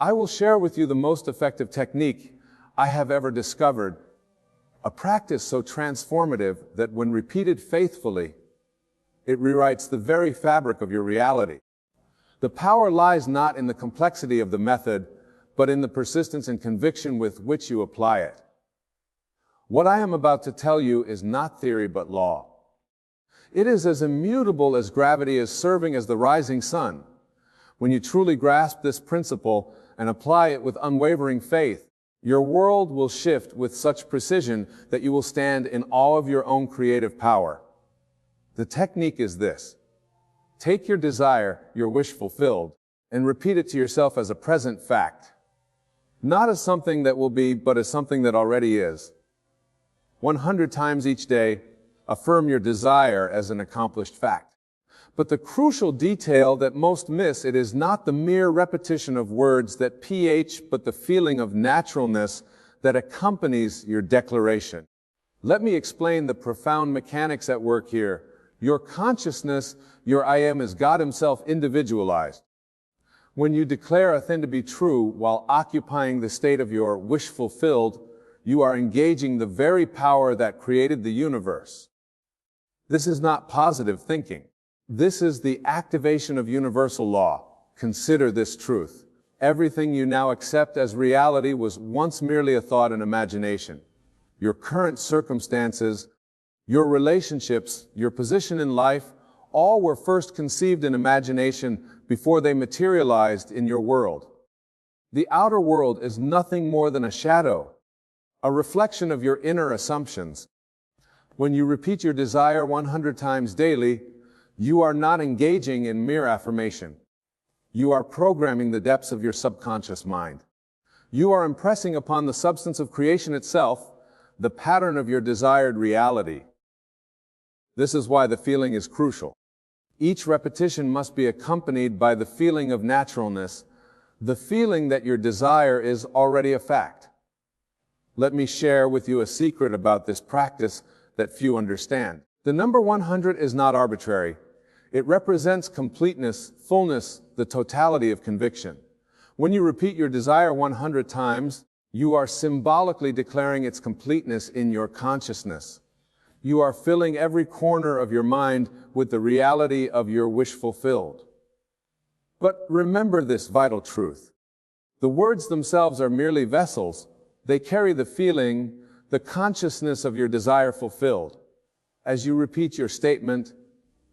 I will share with you the most effective technique I have ever discovered, a practice so transformative that when repeated faithfully, it rewrites the very fabric of your reality. The power lies not in the complexity of the method, but in the persistence and conviction with which you apply it. What I am about to tell you is not theory but law. It is as immutable as gravity is serving as the rising sun. When you truly grasp this principle and apply it with unwavering faith, your world will shift with such precision that you will stand in awe of your own creative power. The technique is this. Take your desire, your wish fulfilled, and repeat it to yourself as a present fact. Not as something that will be, but as something that already is. 100 times each day, affirm your desire as an accomplished fact. But the crucial detail that most miss, it is not the mere repetition of words that but the feeling of naturalness that accompanies your declaration. Let me explain the profound mechanics at work here. Your consciousness, your I am, is God Himself individualized. When you declare a thing to be true while occupying the state of your wish fulfilled, you are engaging the very power that created the universe. This is not positive thinking. This is the activation of universal law. Consider this truth. Everything you now accept as reality was once merely a thought and imagination. Your current circumstances, your relationships, your position in life, all were first conceived in imagination before they materialized in your world. The outer world is nothing more than a shadow, a reflection of your inner assumptions. When you repeat your desire 100 times daily, you are not engaging in mere affirmation. You are programming the depths of your subconscious mind. You are impressing upon the substance of creation itself the pattern of your desired reality. This is why the feeling is crucial. Each repetition must be accompanied by the feeling of naturalness, the feeling that your desire is already a fact. Let me share with you a secret about this practice that few understand. The number 100 is not arbitrary. It represents completeness, fullness, the totality of conviction. When you repeat your desire 100 times, you are symbolically declaring its completeness in your consciousness. You are filling every corner of your mind with the reality of your wish fulfilled. But remember this vital truth. The words themselves are merely vessels. They carry the feeling, the consciousness of your desire fulfilled. As you repeat your statement,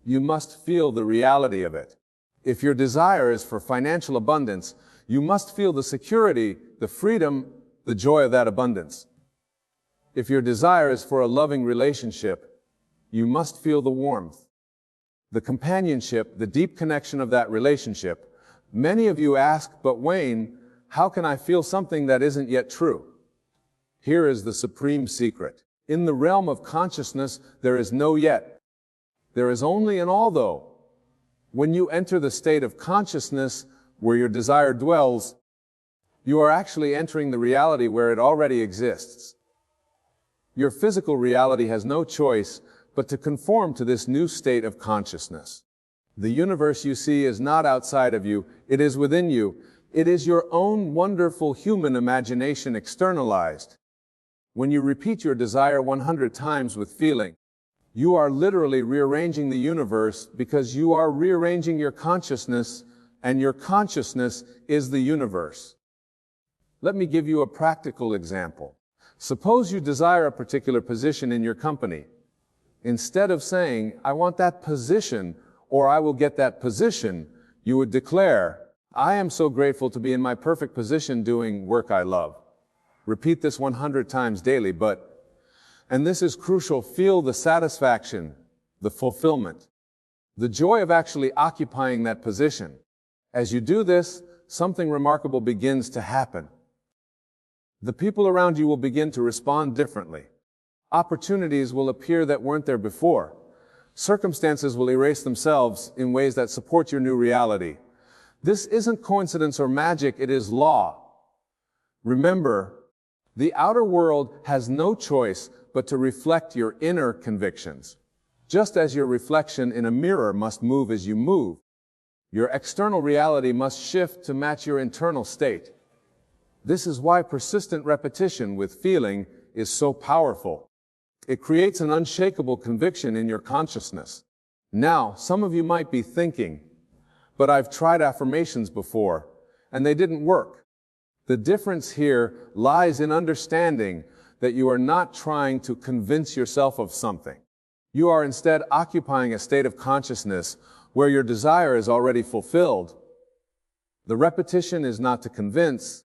you must feel the reality of it. If your desire is for financial abundance, you must feel the security, the freedom, the joy of that abundance. If your desire is for a loving relationship, you must feel the warmth, the companionship, the deep connection of that relationship. Many of you ask, but Wayne, how can I feel something that isn't yet true? Here is the supreme secret. In the realm of consciousness, there is no yet. There is only an although. When you enter the state of consciousness where your desire dwells, you are actually entering the reality where it already exists. Your physical reality has no choice but to conform to this new state of consciousness. The universe you see is not outside of you, it is within you. It is your own wonderful human imagination externalized. When you repeat your desire 100 times with feeling, you are literally rearranging the universe because you are rearranging your consciousness, and your consciousness is the universe. Let me give you a practical example. Suppose you desire a particular position in your company. Instead of saying, I want that position, or I will get that position, you would declare, I am so grateful to be in my perfect position doing work I love. Repeat this 100 times daily, and this is crucial, feel the satisfaction, the fulfillment, the joy of actually occupying that position. As you do this, something remarkable begins to happen. The people around you will begin to respond differently. Opportunities will appear that weren't there before. Circumstances will erase themselves in ways that support your new reality. This isn't coincidence or magic, it is law. Remember, the outer world has no choice but to reflect your inner convictions. Just as your reflection in a mirror must move as you move, Your external reality must shift to match your internal state. This is why persistent repetition with feeling is so powerful. It creates an unshakable conviction in your consciousness. Now, some of you might be thinking, but I've tried affirmations before, and they didn't work. The difference here lies in understanding that you are not trying to convince yourself of something. You are instead occupying a state of consciousness where your desire is already fulfilled. The repetition is not to convince,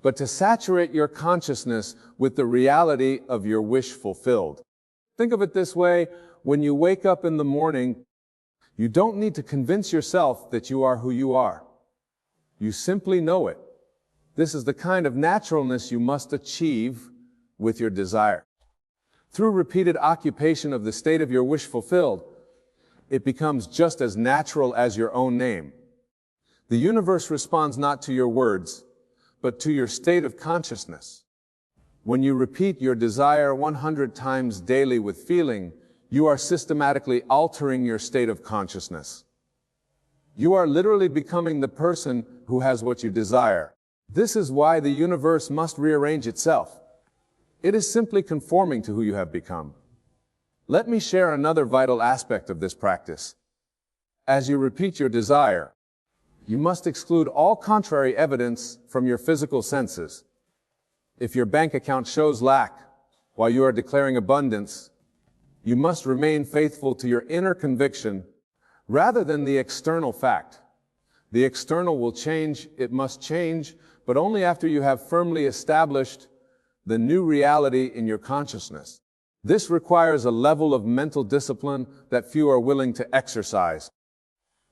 but to saturate your consciousness with the reality of your wish fulfilled. Think of it this way: when you wake up in the morning, you don't need to convince yourself that you are who you are. You simply know it. This is the kind of naturalness you must achieve with your desire. Through repeated occupation of the state of your wish fulfilled, it becomes just as natural as your own name. The universe responds not to your words, but to your state of consciousness. When you repeat your desire 100 times daily with feeling, you are systematically altering your state of consciousness. You are literally becoming the person who has what you desire. This is why the universe must rearrange itself. It is simply conforming to who you have become. Let me share another vital aspect of this practice. As you repeat your desire, you must exclude all contrary evidence from your physical senses. If your bank account shows lack while you are declaring abundance, you must remain faithful to your inner conviction rather than the external fact. The external will change, it must change, but only after you have firmly established the new reality in your consciousness. This requires a level of mental discipline that few are willing to exercise.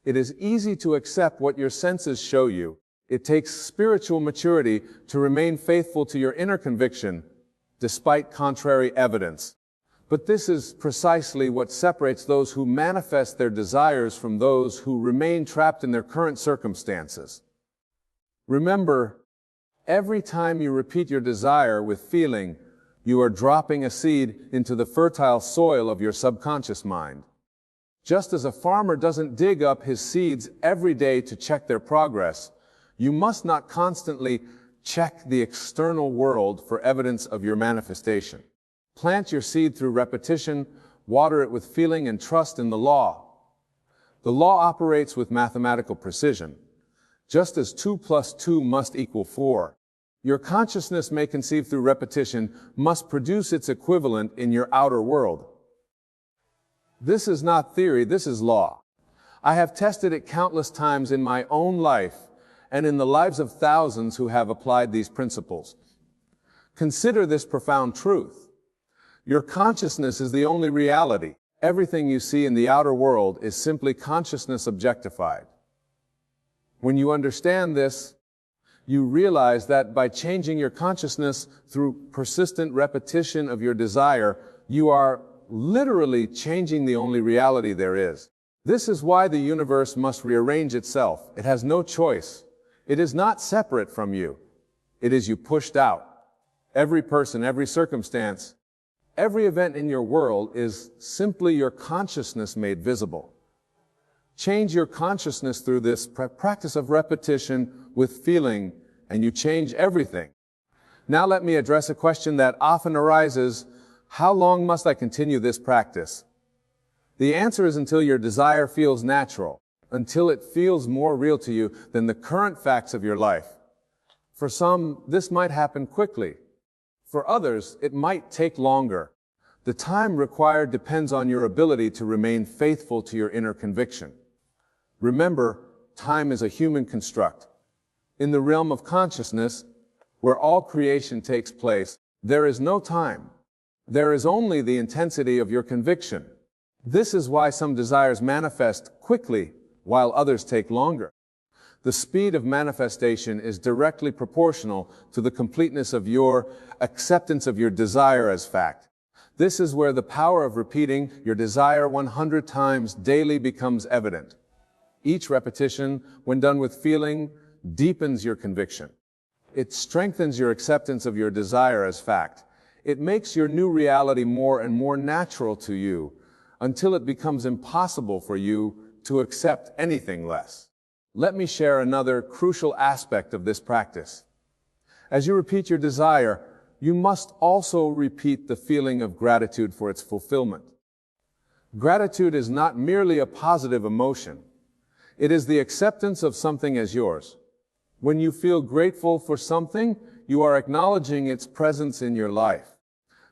It is easy to accept what your senses show you. It takes spiritual maturity to remain faithful to your inner conviction, despite contrary evidence. But this is precisely what separates those who manifest their desires from those who remain trapped in their current circumstances. Remember, every time you repeat your desire with feeling, you are dropping a seed into the fertile soil of your subconscious mind. Just as a farmer doesn't dig up his seeds every day to check their progress, you must not constantly check the external world for evidence of your manifestation. Plant your seed through repetition, water it with feeling, and trust in the law. The law operates with mathematical precision. Just as 2 + 2 must equal 4, your consciousness may conceive through repetition must produce its equivalent in your outer world. This is not theory, this is law. I have tested it countless times in my own life and in the lives of thousands who have applied these principles. Consider this profound truth. Your consciousness is the only reality. Everything you see in the outer world is simply consciousness objectified. When you understand this, you realize that by changing your consciousness through persistent repetition of your desire, you are literally changing the only reality there is. This is why the universe must rearrange itself. It has no choice. It is not separate from you. It is you pushed out. Every person, every circumstance, every event in your world is simply your consciousness made visible. Change your consciousness through this practice of repetition with feeling, and you change everything. Now let me address a question that often arises: how long must I continue this practice? The answer is until your desire feels natural, until it feels more real to you than the current facts of your life. For some, this might happen quickly. For others, it might take longer. The time required depends on your ability to remain faithful to your inner conviction. Remember, time is a human construct. In the realm of consciousness, where all creation takes place, there is no time. There is only the intensity of your conviction. This is why some desires manifest quickly, while others take longer. The speed of manifestation is directly proportional to the completeness of your acceptance of your desire as fact. This is where the power of repeating your desire 100 times daily becomes evident. Each repetition, when done with feeling, deepens your conviction. It strengthens your acceptance of your desire as fact. It makes your new reality more and more natural to you until it becomes impossible for you to accept anything less. Let me share another crucial aspect of this practice. As you repeat your desire, you must also repeat the feeling of gratitude for its fulfillment. Gratitude is not merely a positive emotion. It is the acceptance of something as yours. When you feel grateful for something, you are acknowledging its presence in your life.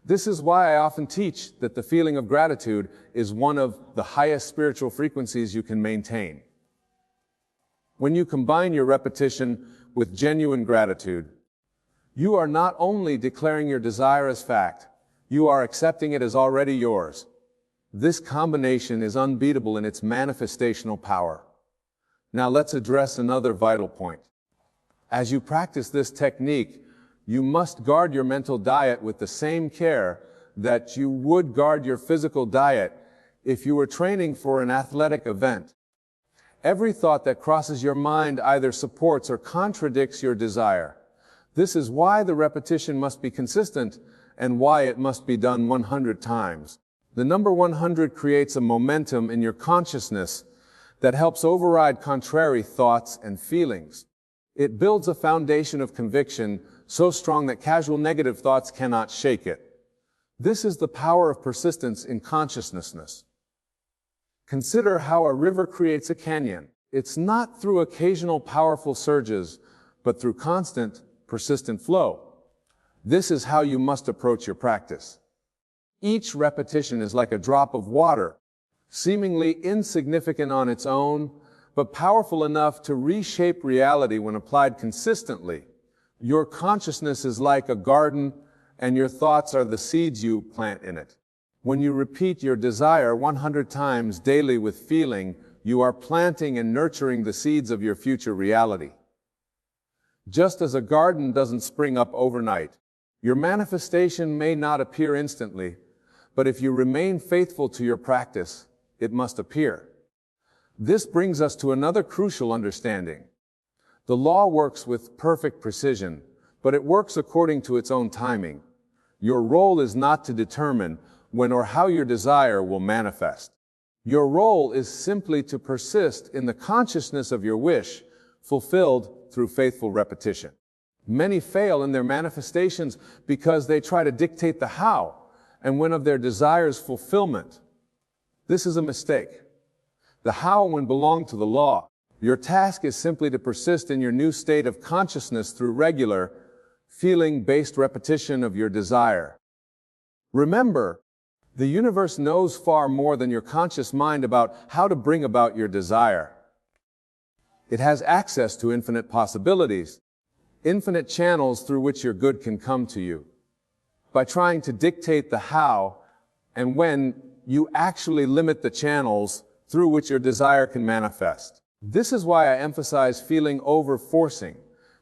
This is why I often teach that the feeling of gratitude is one of the highest spiritual frequencies you can maintain. When you combine your repetition with genuine gratitude, you are not only declaring your desire as fact, you are accepting it as already yours. This combination is unbeatable in its manifestational power. Now let's address another vital point. As you practice this technique, you must guard your mental diet with the same care that you would guard your physical diet if you were training for an athletic event. Every thought that crosses your mind either supports or contradicts your desire. This is why the repetition must be consistent and why it must be done 100 times. The number 100 creates a momentum in your consciousness that helps override contrary thoughts and feelings. It builds a foundation of conviction so strong that casual negative thoughts cannot shake it. This is the power of persistence in consciousness. Consider how a river creates a canyon. It's not through occasional powerful surges, but through constant, persistent flow. This is how you must approach your practice. Each repetition is like a drop of water, seemingly insignificant on its own, but powerful enough to reshape reality when applied consistently. Your consciousness is like a garden, and your thoughts are the seeds you plant in it. When you repeat your desire 100 times daily with feeling, you are planting and nurturing the seeds of your future reality. Just as a garden doesn't spring up overnight, your manifestation may not appear instantly, but if you remain faithful to your practice, it must appear. This brings us to another crucial understanding. The law works with perfect precision, but it works according to its own timing. Your role is not to determine when or how your desire will manifest. Your role is simply to persist in the consciousness of your wish, fulfilled through faithful repetition. Many fail in their manifestations because they try to dictate the how and when of their desires' fulfillment. This is a mistake. The how and when belong to the law. Your task is simply to persist in your new state of consciousness through regular, feeling-based repetition of your desire. Remember, the universe knows far more than your conscious mind about how to bring about your desire. It has access to infinite possibilities, infinite channels through which your good can come to you. By trying to dictate the how and when, you actually limit the channels through which your desire can manifest. This is why I emphasize feeling over forcing.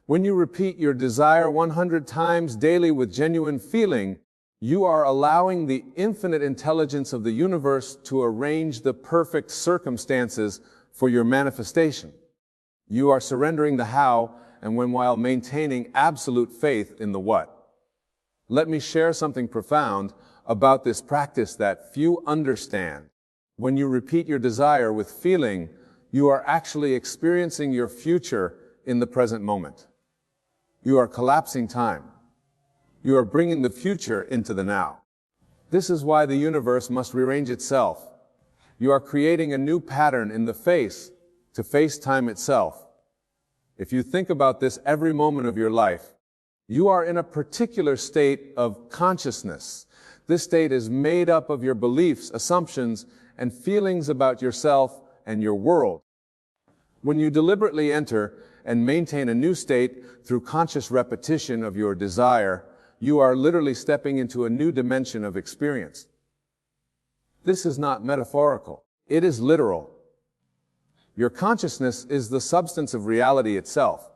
When you repeat your desire 100 times daily with genuine feeling, you are allowing the infinite intelligence of the universe to arrange the perfect circumstances for your manifestation. You are surrendering the how and when while maintaining absolute faith in the what. Let me share something profound about this practice that few understand. When you repeat your desire with feeling, you are actually experiencing your future in the present moment. You are collapsing time. You are bringing the future into the now. This is why the universe must rearrange itself. You are creating a new pattern in the face to face time itself. If you think about this every moment of your life, you are in a particular state of consciousness. This state is made up of your beliefs, assumptions, and feelings about yourself and your world. When you deliberately enter and maintain a new state through conscious repetition of your desire, you are literally stepping into a new dimension of experience. This is not metaphorical. It is literal. Your consciousness is the substance of reality itself.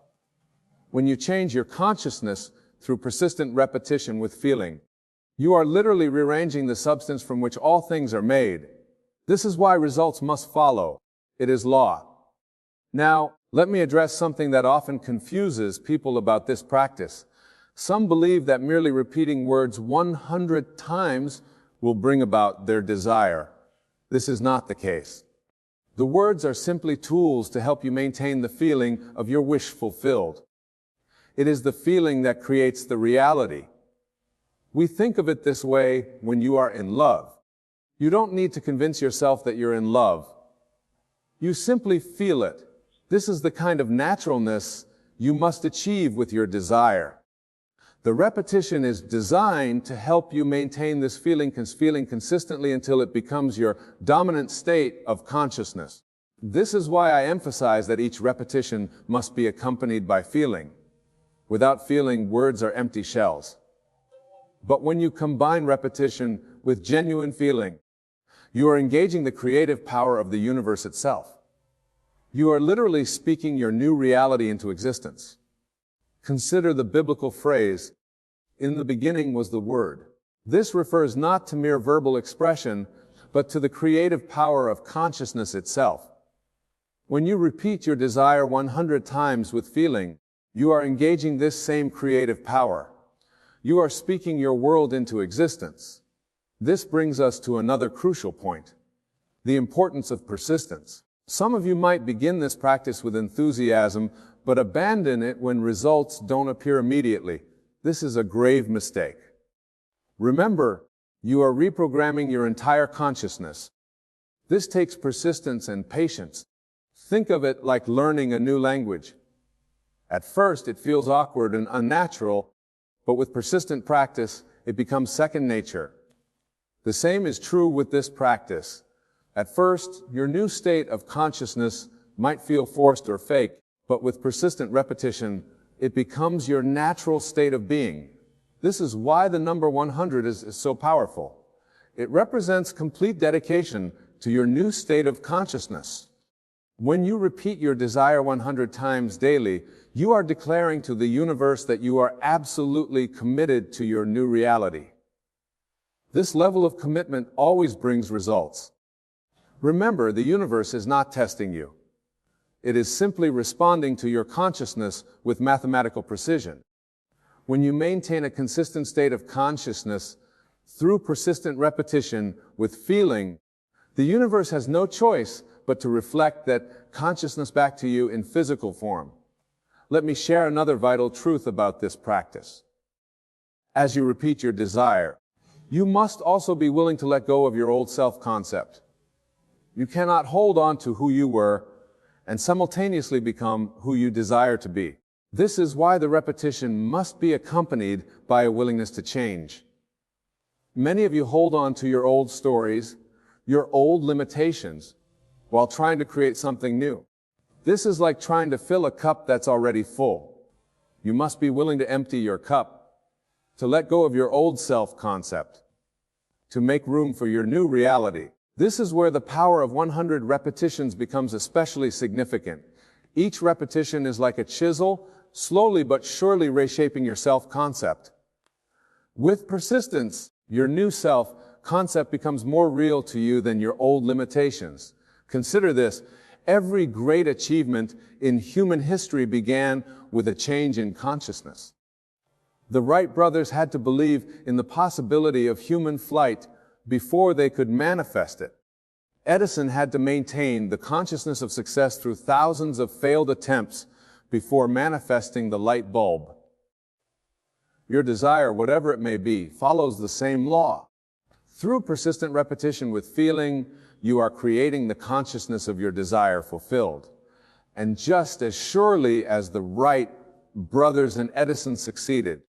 When you change your consciousness through persistent repetition with feeling, you are literally rearranging the substance from which all things are made. This is why results must follow. It is law. Now, let me address something that often confuses people about this practice. Some believe that merely repeating words 100 times will bring about their desire. This is not the case. The words are simply tools to help you maintain the feeling of your wish fulfilled. It is the feeling that creates the reality. We think of it this way when you are in love. You don't need to convince yourself that you're in love. You simply feel it. This is the kind of naturalness you must achieve with your desire. The repetition is designed to help you maintain this feeling consistently until it becomes your dominant state of consciousness. This is why I emphasize that each repetition must be accompanied by feeling. Without feeling, words are empty shells. But when you combine repetition with genuine feeling, you are engaging the creative power of the universe itself. You are literally speaking your new reality into existence. Consider the biblical phrase, "In the beginning was the Word." This refers not to mere verbal expression, but to the creative power of consciousness itself. When you repeat your desire 100 times with feeling, you are engaging this same creative power. You are speaking your world into existence. This brings us to another crucial point, the importance of persistence. Some of you might begin this practice with enthusiasm, but abandon it when results don't appear immediately. This is a grave mistake. Remember, you are reprogramming your entire consciousness. This takes persistence and patience. Think of it like learning a new language. At first, it feels awkward and unnatural, but with persistent practice, it becomes second nature. The same is true with this practice. At first, your new state of consciousness might feel forced or fake, but with persistent repetition, it becomes your natural state of being. This is why the number 100 is so powerful. It represents complete dedication to your new state of consciousness. When you repeat your desire 100 times daily, you are declaring to the universe that you are absolutely committed to your new reality. This level of commitment always brings results. Remember, the universe is not testing you. It is simply responding to your consciousness with mathematical precision. When you maintain a consistent state of consciousness through persistent repetition with feeling, the universe has no choice but to reflect that consciousness back to you in physical form. Let me share another vital truth about this practice. As you repeat your desire, you must also be willing to let go of your old self-concept. You cannot hold on to who you were and simultaneously become who you desire to be. This is why the repetition must be accompanied by a willingness to change. Many of you hold on to your old stories, your old limitations, while trying to create something new. This is like trying to fill a cup that's already full. You must be willing to empty your cup, to let go of your old self-concept, to make room for your new reality. This is where the power of 100 repetitions becomes especially significant. Each repetition is like a chisel, slowly but surely reshaping your self-concept. With persistence, your new self-concept becomes more real to you than your old limitations. Consider this: every great achievement in human history began with a change in consciousness. The Wright brothers had to believe in the possibility of human flight before they could manifest it. Edison had to maintain the consciousness of success through thousands of failed attempts before manifesting the light bulb. Your desire, whatever it may be, follows the same law. Through persistent repetition with feeling, you are creating the consciousness of your desire fulfilled. And just as surely as the Wright brothers and Edison succeeded,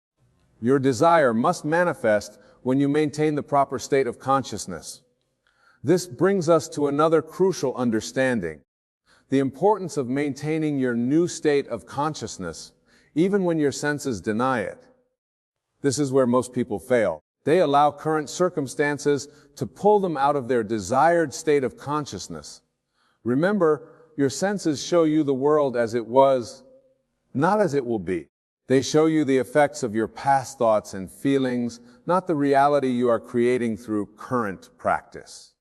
your desire must manifest when you maintain the proper state of consciousness. This brings us to another crucial understanding: the importance of maintaining your new state of consciousness, even when your senses deny it. This is where most people fail. They allow current circumstances to pull them out of their desired state of consciousness. Remember, your senses show you the world as it was, not as it will be. They show you the effects of your past thoughts and feelings, not the reality you are creating through current practice.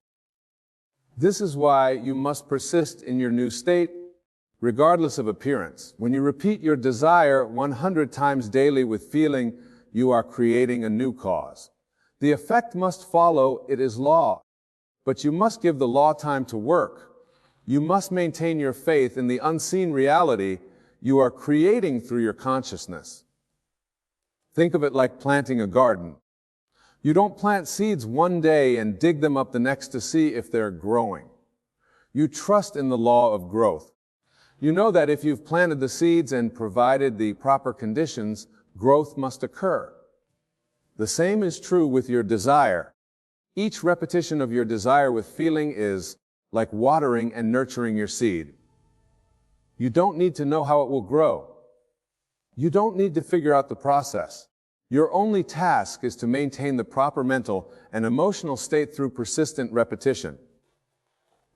This is why you must persist in your new state, regardless of appearance. When you repeat your desire 100 times daily with feeling, you are creating a new cause. The effect must follow, it is law. But you must give the law time to work. You must maintain your faith in the unseen reality you are creating through your consciousness. Think of it like planting a garden. You don't plant seeds one day and dig them up the next to see if they're growing. You trust in the law of growth. You know that if you've planted the seeds and provided the proper conditions, growth must occur. The same is true with your desire. Each repetition of your desire with feeling is like watering and nurturing your seed. You don't need to know how it will grow. You don't need to figure out the process. Your only task is to maintain the proper mental and emotional state through persistent repetition.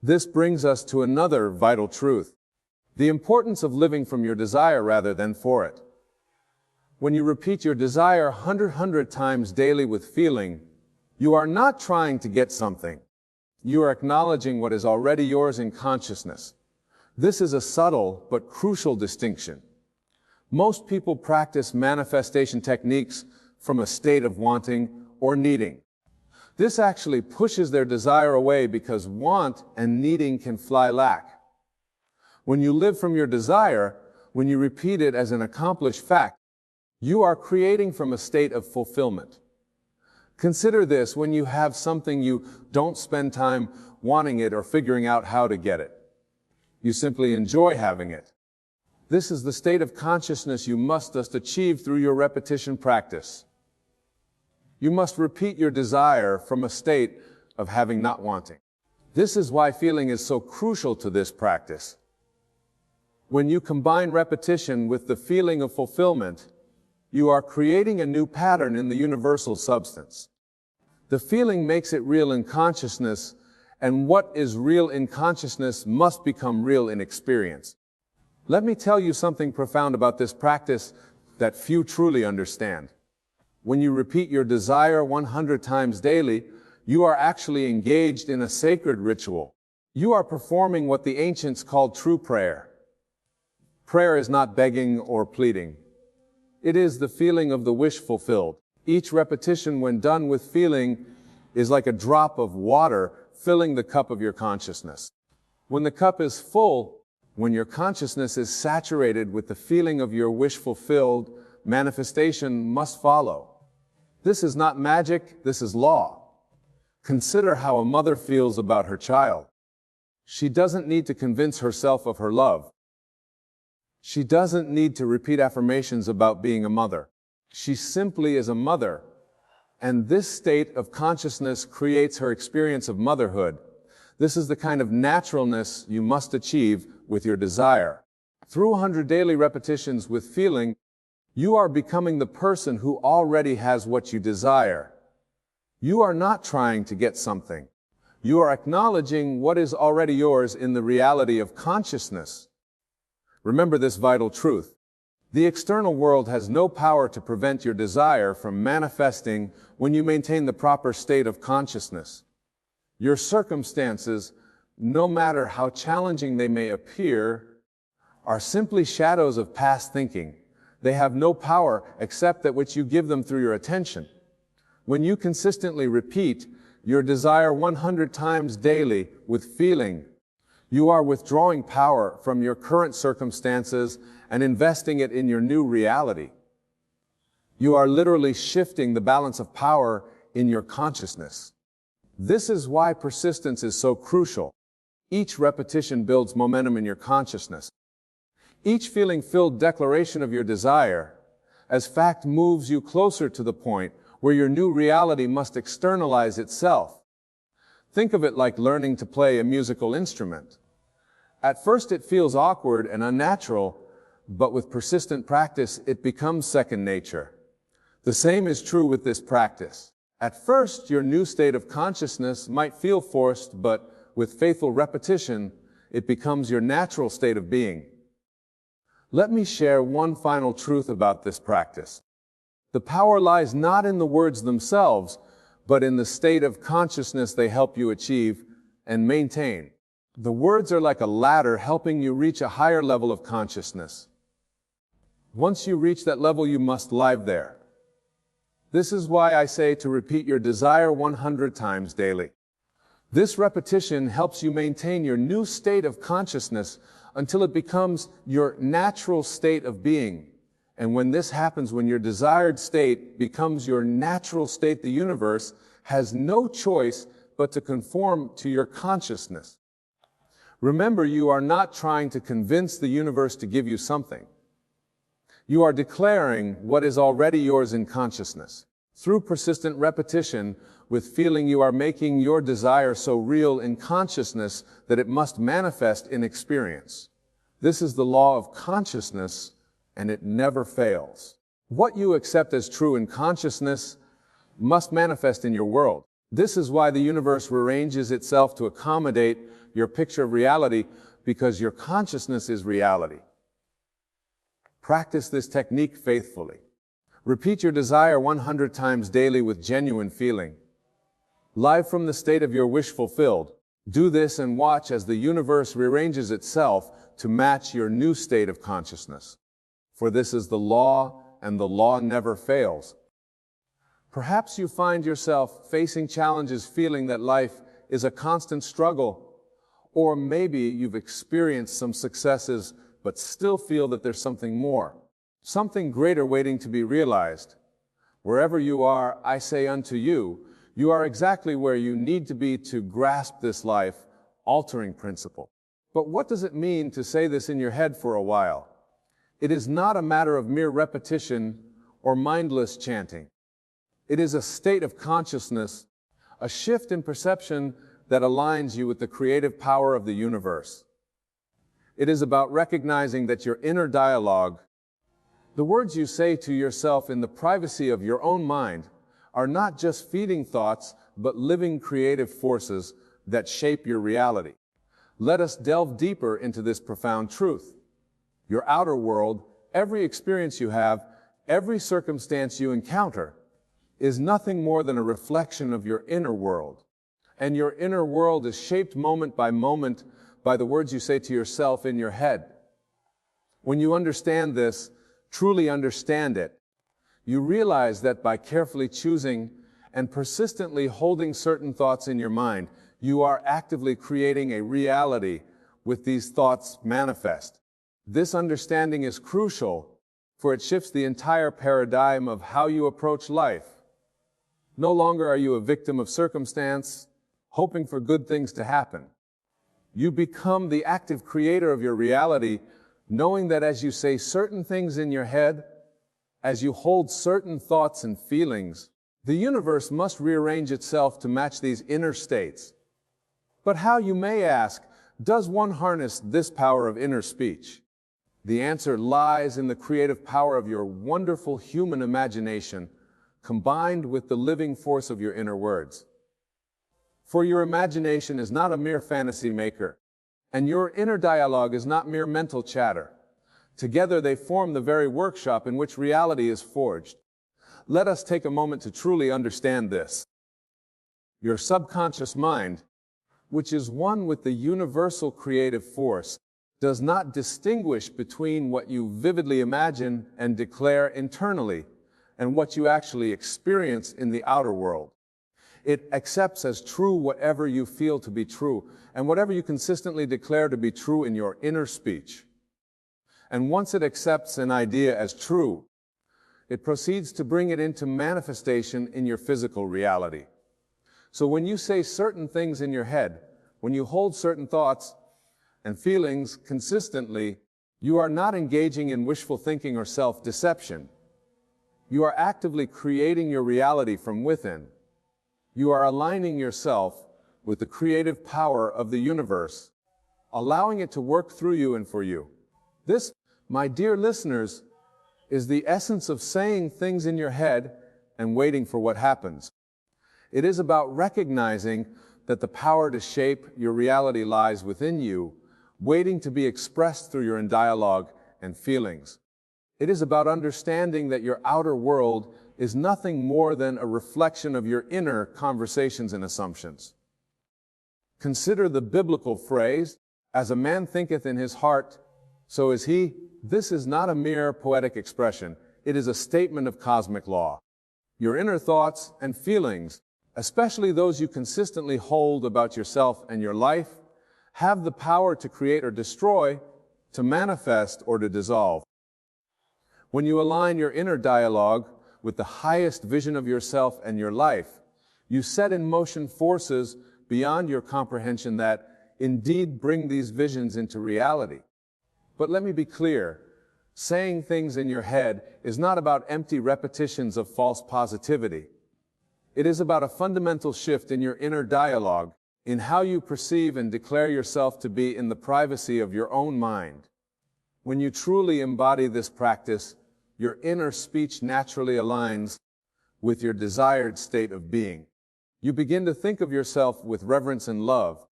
This brings us to another vital truth: the importance of living from your desire rather than for it. When you repeat your desire 100 times daily with feeling, you are not trying to get something. You are acknowledging what is already yours in consciousness. This is a subtle but crucial distinction. Most people practice manifestation techniques from a state of wanting or needing. This actually pushes their desire away because want and needing can fly lack. When you live from your desire, when you repeat it as an accomplished fact, you are creating from a state of fulfillment. Consider this: when you have something, you don't spend time wanting it or figuring out how to get it. You simply enjoy having it. This is the state of consciousness you must thus achieve through your repetition practice. You must repeat your desire from a state of having not wanting. This is why feeling is so crucial to this practice. When you combine repetition with the feeling of fulfillment, you are creating a new pattern in the universal substance. The feeling makes it real in consciousness, and what is real in consciousness must become real in experience. Let me tell you something profound about this practice that few truly understand. When you repeat your desire 100 times daily, you are actually engaged in a sacred ritual. You are performing what the ancients called true prayer. Prayer is not begging or pleading. It is the feeling of the wish fulfilled. Each repetition, when done with feeling, is like a drop of water filling the cup of your consciousness. When the cup is full, when your consciousness is saturated with the feeling of your wish fulfilled, manifestation must follow. This is not magic, this is law. Consider how a mother feels about her child. She doesn't need to convince herself of her love. She doesn't need to repeat affirmations about being a mother. She simply is a mother, and this state of consciousness creates her experience of motherhood. This is the kind of naturalness you must achieve with your desire. Through 100 daily repetitions with feeling, you are becoming the person who already has what you desire. You are not trying to get something. You are acknowledging what is already yours in the reality of consciousness. Remember this vital truth. The external world has no power to prevent your desire from manifesting when you maintain the proper state of consciousness. Your circumstances, no matter how challenging they may appear, are simply shadows of past thinking. They have no power except that which you give them through your attention. When you consistently repeat your desire 100 times daily with feeling, you are withdrawing power from your current circumstances and investing it in your new reality. You are literally shifting the balance of power in your consciousness. This is why persistence is so crucial. Each repetition builds momentum in your consciousness. Each feeling-filled declaration of your desire, as fact, moves you closer to the point where your new reality must externalize itself. Think of it like learning to play a musical instrument. At first it feels awkward and unnatural, but with persistent practice it becomes second nature. The same is true with this practice. At first your new state of consciousness might feel forced, but with faithful repetition, it becomes your natural state of being. Let me share one final truth about this practice. The power lies not in the words themselves, but in the state of consciousness they help you achieve and maintain. The words are like a ladder helping you reach a higher level of consciousness. Once you reach that level, you must live there. This is why I say to repeat your desire 100 times daily. This repetition helps you maintain your new state of consciousness until it becomes your natural state of being. And when this happens, when your desired state becomes your natural state, the universe has no choice but to conform to your consciousness. Remember, you are not trying to convince the universe to give you something. You are declaring what is already yours in consciousness. Through persistent repetition, with feeling, you are making your desire so real in consciousness that it must manifest in experience. This is the law of consciousness, and it never fails. What you accept as true in consciousness must manifest in your world. This is why the universe rearranges itself to accommodate your picture of reality, because your consciousness is reality. Practice this technique faithfully. Repeat your desire 100 times daily with genuine feeling. Live from the state of your wish fulfilled. Do this and watch as the universe rearranges itself to match your new state of consciousness. For this is the law, and the law never fails. Perhaps you find yourself facing challenges, feeling that life is a constant struggle. Or maybe you've experienced some successes, but still feel that there's something more, something greater waiting to be realized. Wherever you are, I say unto you, you are exactly where you need to be to grasp this life-altering principle. But what does it mean to say this in your head for a while? It is not a matter of mere repetition or mindless chanting. It is a state of consciousness, a shift in perception that aligns you with the creative power of the universe. It is about recognizing that your inner dialogue, the words you say to yourself in the privacy of your own mind, are not just feeding thoughts, but living creative forces that shape your reality. Let us delve deeper into this profound truth. Your outer world, every experience you have, every circumstance you encounter, is nothing more than a reflection of your inner world. And your inner world is shaped moment by moment by the words you say to yourself in your head. When you understand this, truly understand it, you realize that by carefully choosing and persistently holding certain thoughts in your mind, you are actively creating a reality with these thoughts manifest. This understanding is crucial, for it shifts the entire paradigm of how you approach life. No longer are you a victim of circumstance, hoping for good things to happen. You become the active creator of your reality, knowing that as you say certain things in your head, as you hold certain thoughts and feelings, the universe must rearrange itself to match these inner states. But how, you may ask, does one harness this power of inner speech? The answer lies in the creative power of your wonderful human imagination, combined with the living force of your inner words. For your imagination is not a mere fantasy maker, and your inner dialogue is not mere mental chatter. Together they form the very workshop in which reality is forged. Let us take a moment to truly understand this. Your subconscious mind, which is one with the universal creative force, does not distinguish between what you vividly imagine and declare internally and what you actually experience in the outer world. It accepts as true whatever you feel to be true, and whatever you consistently declare to be true in your inner speech. And once it accepts an idea as true, it proceeds to bring it into manifestation in your physical reality. So when you say certain things in your head, when you hold certain thoughts and feelings consistently, you are not engaging in wishful thinking or self-deception. You are actively creating your reality from within. You are aligning yourself with the creative power of the universe, allowing it to work through you and for you. This, my dear listeners, is the essence of saying things in your head and waiting for what happens. It is about recognizing that the power to shape your reality lies within you, waiting to be expressed through your dialogue and feelings. It is about understanding that your outer world is nothing more than a reflection of your inner conversations and assumptions. Consider the biblical phrase, "As a man thinketh in his heart, so is he." This is not a mere poetic expression. It is a statement of cosmic law. Your inner thoughts and feelings especially those you consistently hold about yourself and your life, have the power to create or destroy, to manifest or to dissolve. When you align your inner dialogue with the highest vision of yourself and your life, you set in motion forces beyond your comprehension that indeed bring these visions into reality. But let me be clear, saying things in your head is not about empty repetitions of false positivity. It is about a fundamental shift in your inner dialogue, in how you perceive and declare yourself to be in the privacy of your own mind. When you truly embody this practice, your inner speech naturally aligns with your desired state of being. You begin to think of yourself with reverence and love.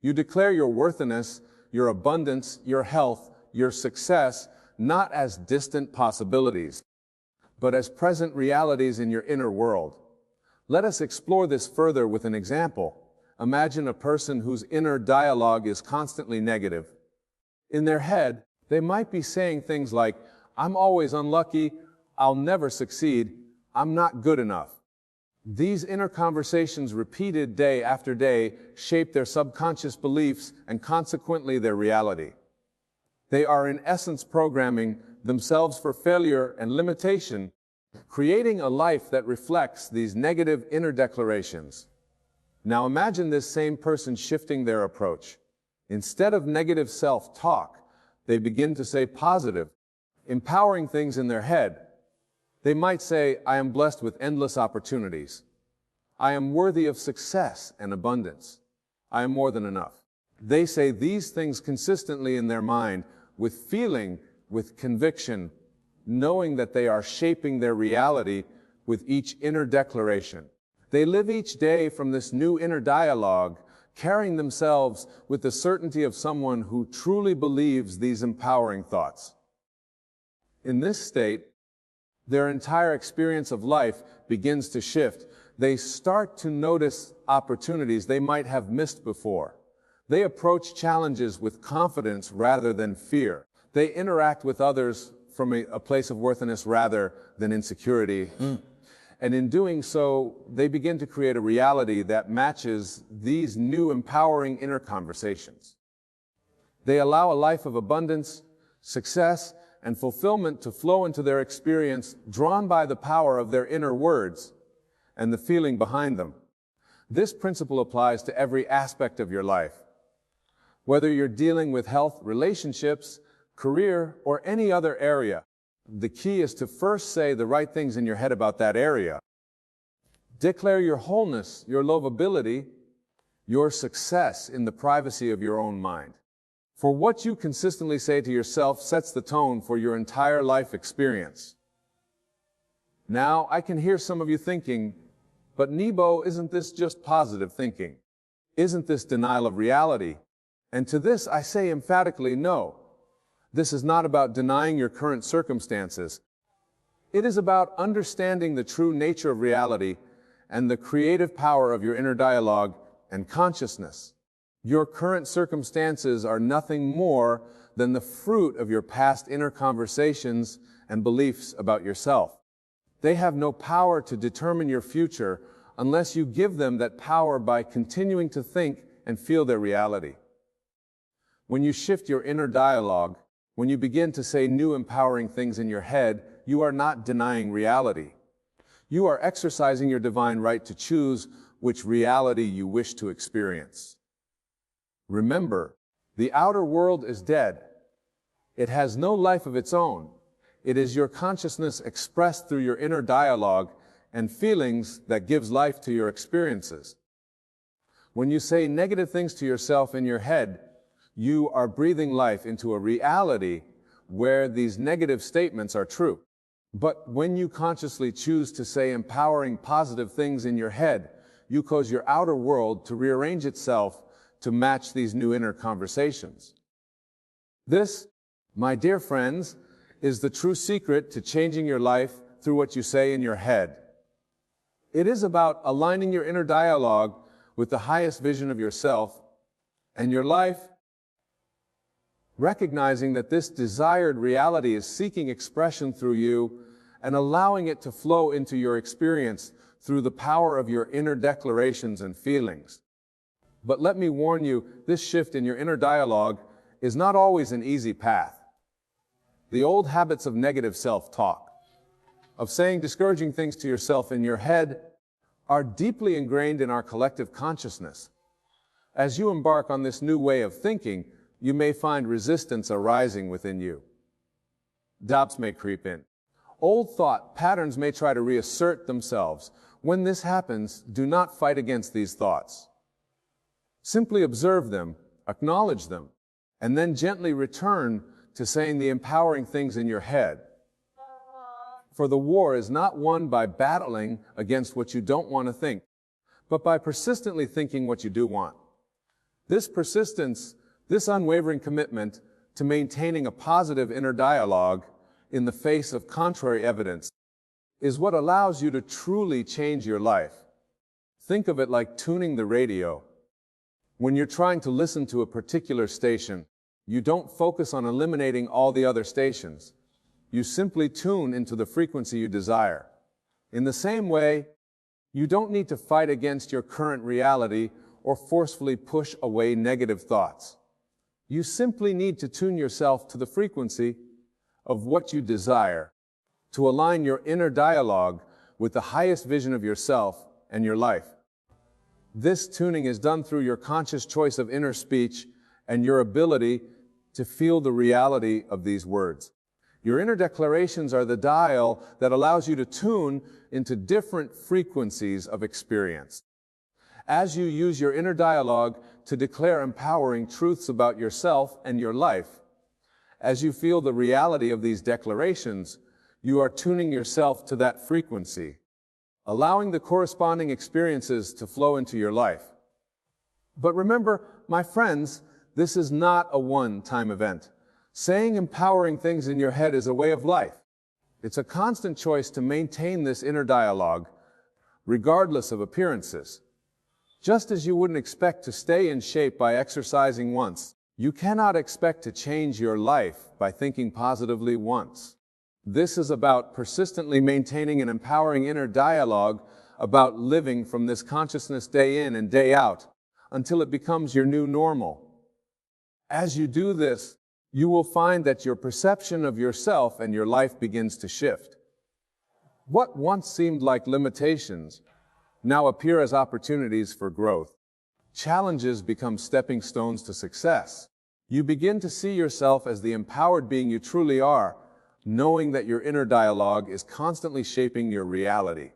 You declare your worthiness, your abundance, your health, your success, not as distant possibilities, but as present realities in your inner world. Let us explore this further with an example. Imagine a person whose inner dialogue is constantly negative. In their head, they might be saying things like, "I'm always unlucky, I'll never succeed, I'm not good enough." These inner conversations, repeated day after day, shape their subconscious beliefs and consequently their reality. They are in essence programming themselves for failure and limitation, creating a life that reflects these negative inner declarations. Now imagine this same person shifting their approach. Instead of negative self-talk, they begin to say positive, empowering things in their head. They might say, "I am blessed with endless opportunities. I am worthy of success and abundance. I am more than enough." They say these things consistently in their mind, with feeling, with conviction, knowing that they are shaping their reality with each inner declaration. They live each day from this new inner dialogue, carrying themselves with the certainty of someone who truly believes these empowering thoughts. In this state, their entire experience of life begins to shift. They start to notice opportunities they might have missed before. They approach challenges with confidence rather than fear. They interact with others from a place of worthiness rather than insecurity. And in doing so, they begin to create a reality that matches these new empowering inner conversations. They allow a life of abundance, success, and fulfillment to flow into their experience, drawn by the power of their inner words and the feeling behind them. This principle applies to every aspect of your life. Whether you're dealing with health, relationships, career, or any other area, the key is to first say the right things in your head about that area. Declare your wholeness, your lovability, your success in the privacy of your own mind. For what you consistently say to yourself sets the tone for your entire life experience. Now, I can hear some of you thinking, "But Nebo, isn't this just positive thinking? Isn't this denial of reality?" And to this I say emphatically no. This is not about denying your current circumstances. It is about understanding the true nature of reality and the creative power of your inner dialogue and consciousness. Your current circumstances are nothing more than the fruit of your past inner conversations and beliefs about yourself. They have no power to determine your future unless you give them that power by continuing to think and feel their reality. When you shift your inner dialogue, when you begin to say new empowering things in your head, you are not denying reality. You are exercising your divine right to choose which reality you wish to experience. Remember, the outer world is dead. It has no life of its own. It is your consciousness expressed through your inner dialogue and feelings that gives life to your experiences. When you say negative things to yourself in your head, you are breathing life into a reality where these negative statements are true. But when you consciously choose to say empowering positive things in your head, you cause your outer world to rearrange itself to match these new inner conversations. This, my dear friends, is the true secret to changing your life through what you say in your head. It is about aligning your inner dialogue with the highest vision of yourself and your life, recognizing that this desired reality is seeking expression through you and allowing it to flow into your experience through the power of your inner declarations and feelings. But let me warn you, this shift in your inner dialogue is not always an easy path. The old habits of negative self-talk, of saying discouraging things to yourself in your head, are deeply ingrained in our collective consciousness. As you embark on this new way of thinking, you may find resistance arising within you. Doubts may creep in. Old thought patterns may try to reassert themselves. When this happens, do not fight against these thoughts. Simply observe them, acknowledge them, and then gently return to saying the empowering things in your head. For the war is not won by battling against what you don't want to think, but by persistently thinking what you do want. This persistence, this unwavering commitment to maintaining a positive inner dialogue in the face of contrary evidence is what allows you to truly change your life. Think of it like tuning the radio. When you're trying to listen to a particular station, you don't focus on eliminating all the other stations. You simply tune into the frequency you desire. In the same way, you don't need to fight against your current reality or forcefully push away negative thoughts. You simply need to tune yourself to the frequency of what you desire, to align your inner dialogue with the highest vision of yourself and your life. This tuning is done through your conscious choice of inner speech and your ability to feel the reality of these words. Your inner declarations are the dial that allows you to tune into different frequencies of experience. As you use your inner dialogue to declare empowering truths about yourself and your life, as you feel the reality of these declarations, you are tuning yourself to that frequency, allowing the corresponding experiences to flow into your life. But remember, my friends, this is not a one-time event. Saying empowering things in your head is a way of life. It's a constant choice to maintain this inner dialogue, regardless of appearances. Just as you wouldn't expect to stay in shape by exercising once, you cannot expect to change your life by thinking positively once. This is about persistently maintaining an empowering inner dialogue about living from this consciousness day in and day out until it becomes your new normal. As you do this, you will find that your perception of yourself and your life begins to shift. What once seemed like limitations now appear as opportunities for growth. Challenges become stepping stones to success. You begin to see yourself as the empowered being you truly are, knowing that your inner dialogue is constantly shaping your reality.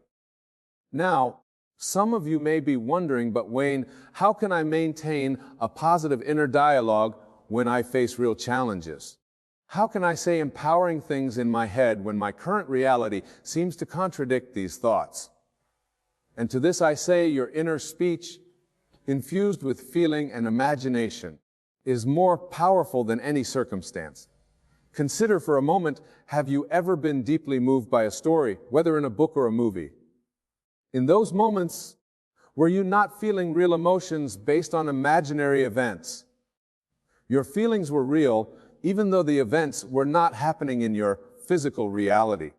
Now, some of you may be wondering, but Wayne, how can I maintain a positive inner dialogue when I face real challenges? How can I say empowering things in my head when my current reality seems to contradict these thoughts? And to this I say, your inner speech, infused with feeling and imagination, is more powerful than any circumstance. Consider for a moment, have you ever been deeply moved by a story, whether in a book or a movie? In those moments, were you not feeling real emotions based on imaginary events? Your feelings were real, even though the events were not happening in your physical reality.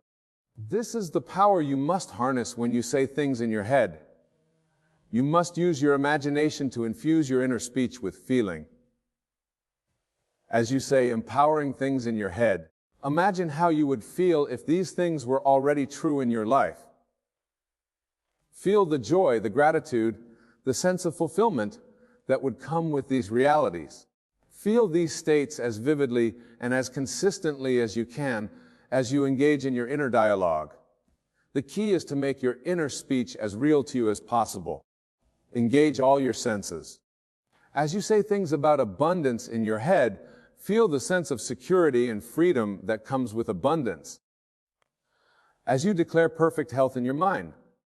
This is the power you must harness when you say things in your head. You must use your imagination to infuse your inner speech with feeling. As you say empowering things in your head, imagine how you would feel if these things were already true in your life. Feel the joy, the gratitude, the sense of fulfillment that would come with these realities. Feel these states as vividly and as consistently as you can as you engage in your inner dialogue. The key is to make your inner speech as real to you as possible. Engage all your senses. As you say things about abundance in your head, feel the sense of security and freedom that comes with abundance. As you declare perfect health in your mind,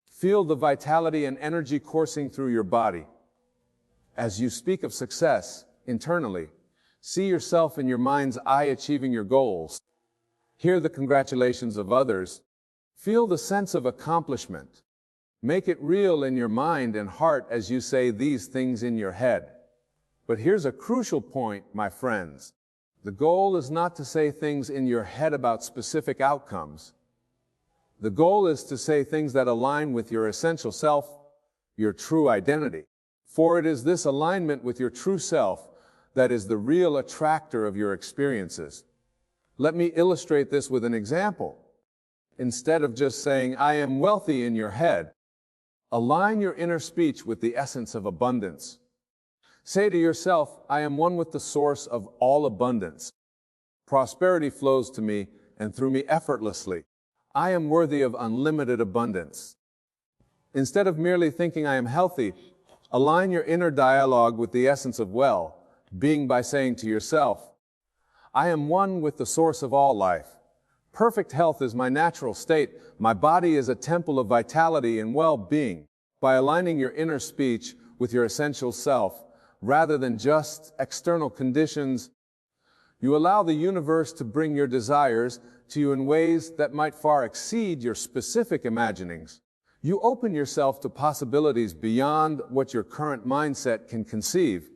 feel the vitality and energy coursing through your body. As you speak of success internally, see yourself in your mind's eye achieving your goals. Hear the congratulations of others. Feel the sense of accomplishment. Make it real in your mind and heart as you say these things in your head. But here's a crucial point, my friends. The goal is not to say things in your head about specific outcomes. The goal is to say things that align with your essential self, your true identity. For it is this alignment with your true self that is the real attractor of your experiences. Let me illustrate this with an example. Instead of just saying, "I am wealthy" in your head, align your inner speech with the essence of abundance. Say to yourself, "I am one with the source of all abundance. Prosperity flows to me and through me effortlessly. I am worthy of unlimited abundance." Instead of merely thinking, "I am healthy," align your inner dialogue with the essence of well-being by saying to yourself, "I am one with the source of all life. Perfect health is my natural state. My body is a temple of vitality and well-being." By aligning your inner speech with your essential self, rather than just external conditions, you allow the universe to bring your desires to you in ways that might far exceed your specific imaginings. You open yourself to possibilities beyond what your current mindset can conceive.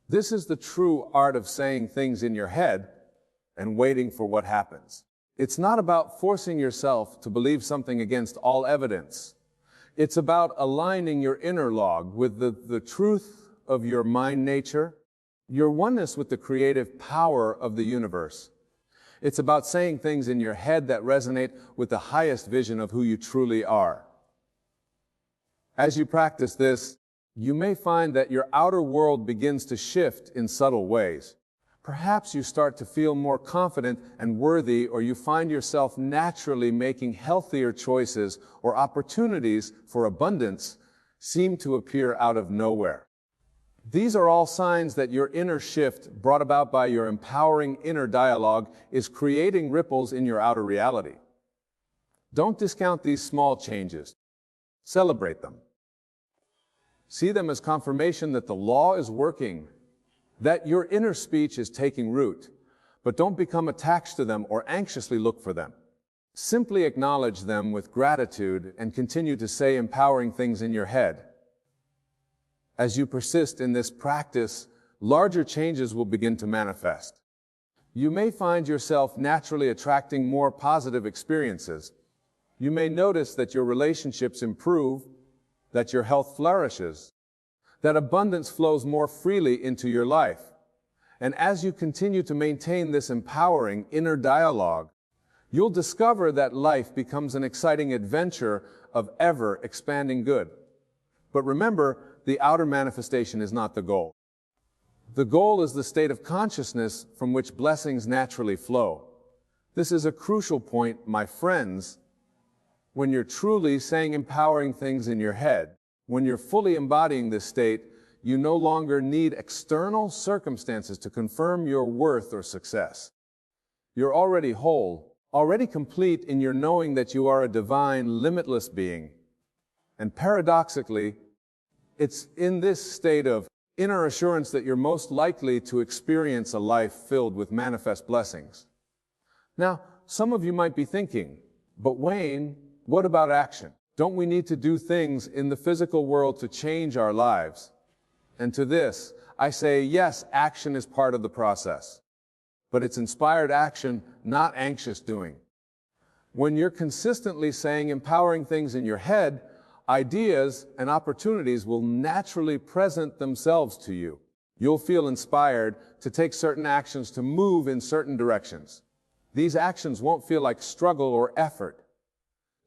This is the true art of saying things in your head and waiting for what happens. It's not about forcing yourself to believe something against all evidence. It's about aligning your inner log with the truth of your mind nature, your oneness with the creative power of the universe. It's about saying things in your head that resonate with the highest vision of who you truly are. As you practice this, you may find that your outer world begins to shift in subtle ways. Perhaps you start to feel more confident and worthy, or you find yourself naturally making healthier choices, or opportunities for abundance seem to appear out of nowhere. These are all signs that your inner shift, brought about by your empowering inner dialogue, is creating ripples in your outer reality. Don't discount these small changes. Celebrate them. See them as confirmation that the law is working, that your inner speech is taking root, but don't become attached to them or anxiously look for them. Simply acknowledge them with gratitude and continue to say empowering things in your head. As you persist in this practice, larger changes will begin to manifest. You may find yourself naturally attracting more positive experiences. You may notice that your relationships improve, that your health flourishes, that abundance flows more freely into your life. And as you continue to maintain this empowering inner dialogue, you'll discover that life becomes an exciting adventure of ever-expanding good. But remember, the outer manifestation is not the goal. The goal is the state of consciousness from which blessings naturally flow. This is a crucial point, my friends. When you're truly saying empowering things in your head, when you're fully embodying this state, you no longer need external circumstances to confirm your worth or success. You're already whole, already complete in your knowing that you are a divine, limitless being. And paradoxically, it's in this state of inner assurance that you're most likely to experience a life filled with manifest blessings. Now, some of you might be thinking, "But Wayne, what about action? Don't we need to do things in the physical world to change our lives?" And to this, I say, yes, action is part of the process. But it's inspired action, not anxious doing. When you're consistently saying empowering things in your head, ideas and opportunities will naturally present themselves to you. You'll feel inspired to take certain actions, to move in certain directions. These actions won't feel like struggle or effort.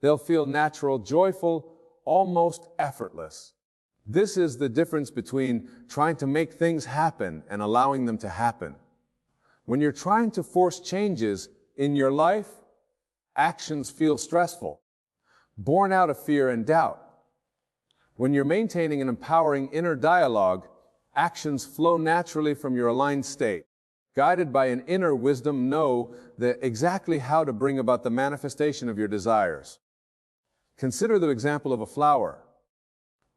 They'll feel natural, joyful, almost effortless. This is the difference between trying to make things happen and allowing them to happen. When you're trying to force changes in your life, actions feel stressful, born out of fear and doubt. When you're maintaining an empowering inner dialogue, actions flow naturally from your aligned state. Guided by an inner wisdom, know exactly how to bring about the manifestation of your desires. Consider the example of a flower.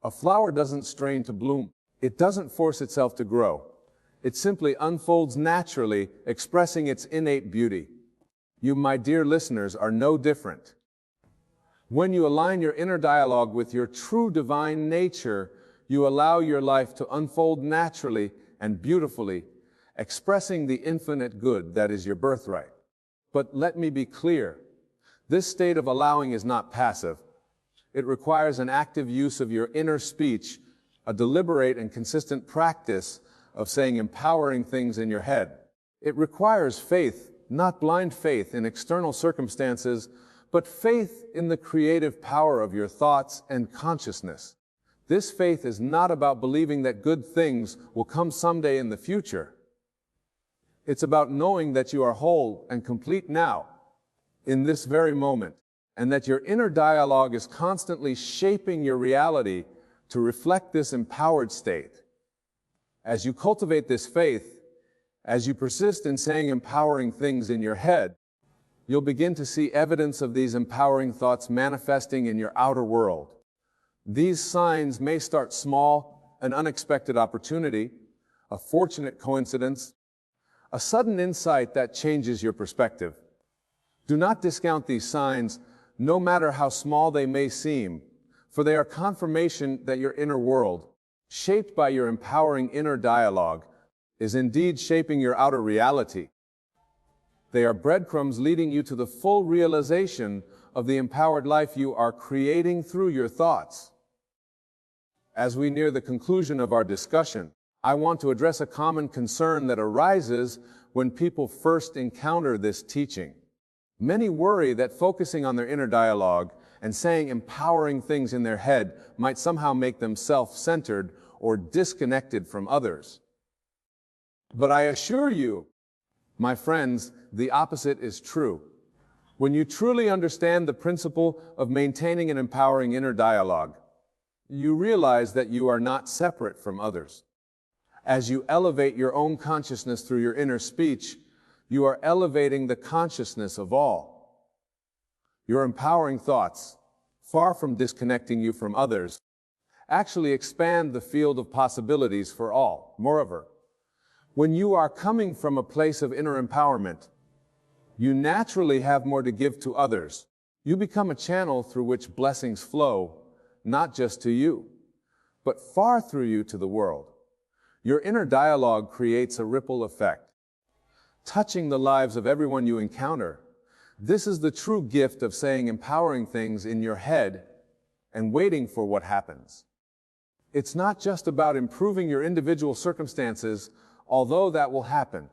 A flower doesn't strain to bloom. It doesn't force itself to grow. It simply unfolds naturally, expressing its innate beauty. You, my dear listeners, are no different. When you align your inner dialogue with your true divine nature, you allow your life to unfold naturally and beautifully, expressing the infinite good that is your birthright. But let me be clear. This state of allowing is not passive. It requires an active use of your inner speech, a deliberate and consistent practice of saying empowering things in your head. It requires faith, not blind faith in external circumstances, but faith in the creative power of your thoughts and consciousness. This faith is not about believing that good things will come someday in the future. It's about knowing that you are whole and complete now, in this very moment, and that your inner dialogue is constantly shaping your reality to reflect this empowered state. As you cultivate this faith, as you persist in saying empowering things in your head, you'll begin to see evidence of these empowering thoughts manifesting in your outer world. These signs may start small, an unexpected opportunity, a fortunate coincidence, a sudden insight that changes your perspective. Do not discount these signs, no matter how small they may seem, for they are confirmation that your inner world, shaped by your empowering inner dialogue, is indeed shaping your outer reality. They are breadcrumbs leading you to the full realization of the empowered life you are creating through your thoughts. As we near the conclusion of our discussion, I want to address a common concern that arises when people first encounter this teaching. Many worry that focusing on their inner dialogue and saying empowering things in their head might somehow make them self-centered or disconnected from others. But I assure you, my friends, the opposite is true. When you truly understand the principle of maintaining an empowering inner dialogue, you realize that you are not separate from others. As you elevate your own consciousness through your inner speech, you are elevating the consciousness of all. Your empowering thoughts, far from disconnecting you from others, actually expand the field of possibilities for all. Moreover, when you are coming from a place of inner empowerment, you naturally have more to give to others. You become a channel through which blessings flow, not just to you, but far through you to the world. Your inner dialogue creates a ripple effect, touching the lives of everyone you encounter. This is the true gift of saying empowering things in your head and waiting for what happens. It's not just about improving your individual circumstances, although that will happen.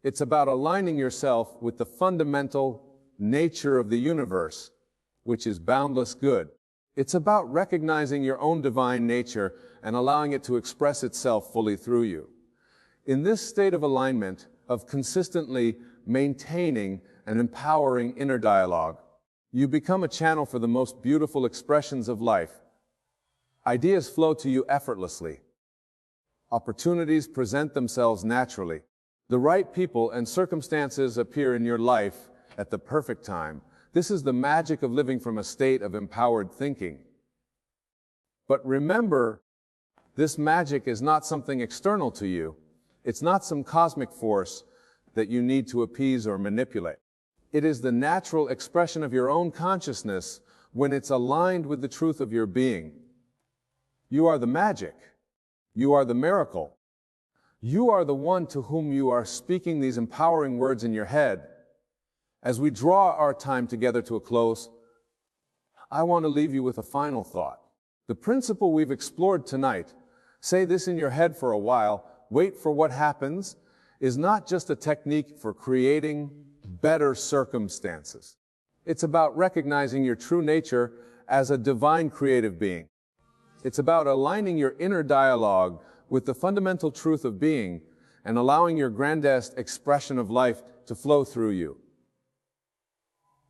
It's about aligning yourself with the fundamental nature of the universe, which is boundless good. It's about recognizing your own divine nature and allowing it to express itself fully through you. In this state of alignment, of consistently maintaining and empowering inner dialogue, you become a channel for the most beautiful expressions of life. Ideas flow to you effortlessly. Opportunities present themselves naturally. The right people and circumstances appear in your life at the perfect time. This is the magic of living from a state of empowered thinking. But remember, this magic is not something external to you. It's not some cosmic force that you need to appease or manipulate. It is the natural expression of your own consciousness when it's aligned with the truth of your being. You are the magic. You are the miracle. You are the one to whom you are speaking these empowering words in your head. As we draw our time together to a close, I want to leave you with a final thought. The principle we've explored tonight, say this in your head for a while, wait for what happens, is not just a technique for creating better circumstances. It's about recognizing your true nature as a divine creative being. It's about aligning your inner dialogue with the fundamental truth of being and allowing your grandest expression of life to flow through you.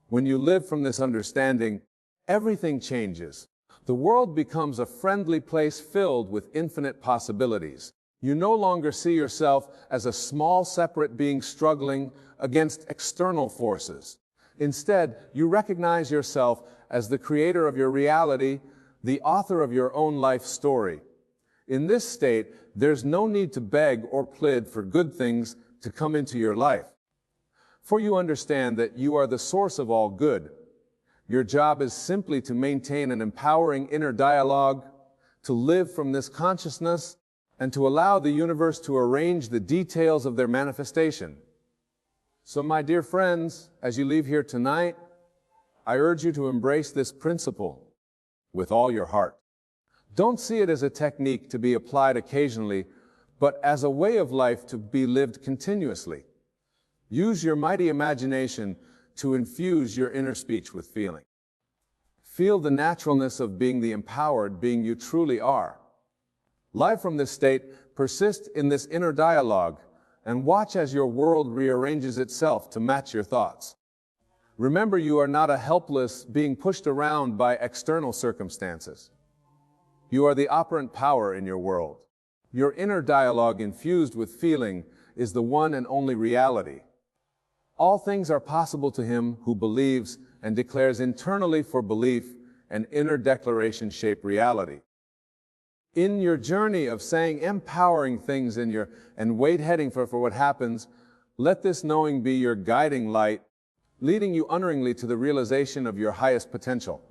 When you live from this understanding, everything changes. The world becomes a friendly place filled with infinite possibilities. You no longer see yourself as a small, separate being struggling against external forces. Instead, you recognize yourself as the creator of your reality, the author of your own life story. In this state, there's no need to beg or plead for good things to come into your life. For you understand that you are the source of all good. Your job is simply to maintain an empowering inner dialogue, to live from this consciousness, and to allow the universe to arrange the details of their manifestation. So, my dear friends, as you leave here tonight, I urge you to embrace this principle with all your heart. Don't see it as a technique to be applied occasionally, but as a way of life to be lived continuously. Use your mighty imagination to infuse your inner speech with feeling. Feel the naturalness of being the empowered being you truly are. Live from this state, persist in this inner dialogue, and watch as your world rearranges itself to match your thoughts. Remember, you are not a helpless being pushed around by external circumstances. You are the operant power in your world. Your inner dialogue infused with feeling is the one and only reality. All things are possible to him who believes and declares internally, for belief and inner declaration shape reality. In your journey of saying empowering things and wait heading for what happens, let this knowing be your guiding light, leading you unerringly to the realization of your highest potential.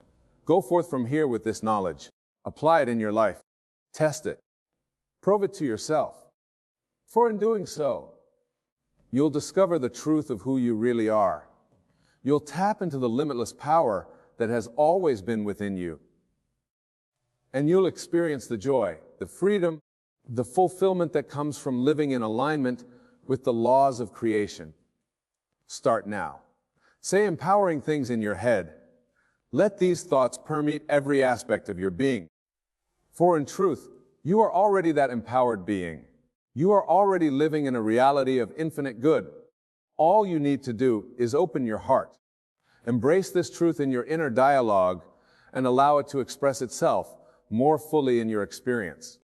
Go forth from here with this knowledge. Apply it in your life. Test it. Prove it to yourself. For in doing so, you'll discover the truth of who you really are. You'll tap into the limitless power that has always been within you. And you'll experience the joy, the freedom, the fulfillment that comes from living in alignment with the laws of creation. Start now. Say empowering things in your head. Let these thoughts permeate every aspect of your being. For in truth, you are already that empowered being. You are already living in a reality of infinite good. All you need to do is open your heart. Embrace this truth in your inner dialogue and allow it to express itself more fully in your experience.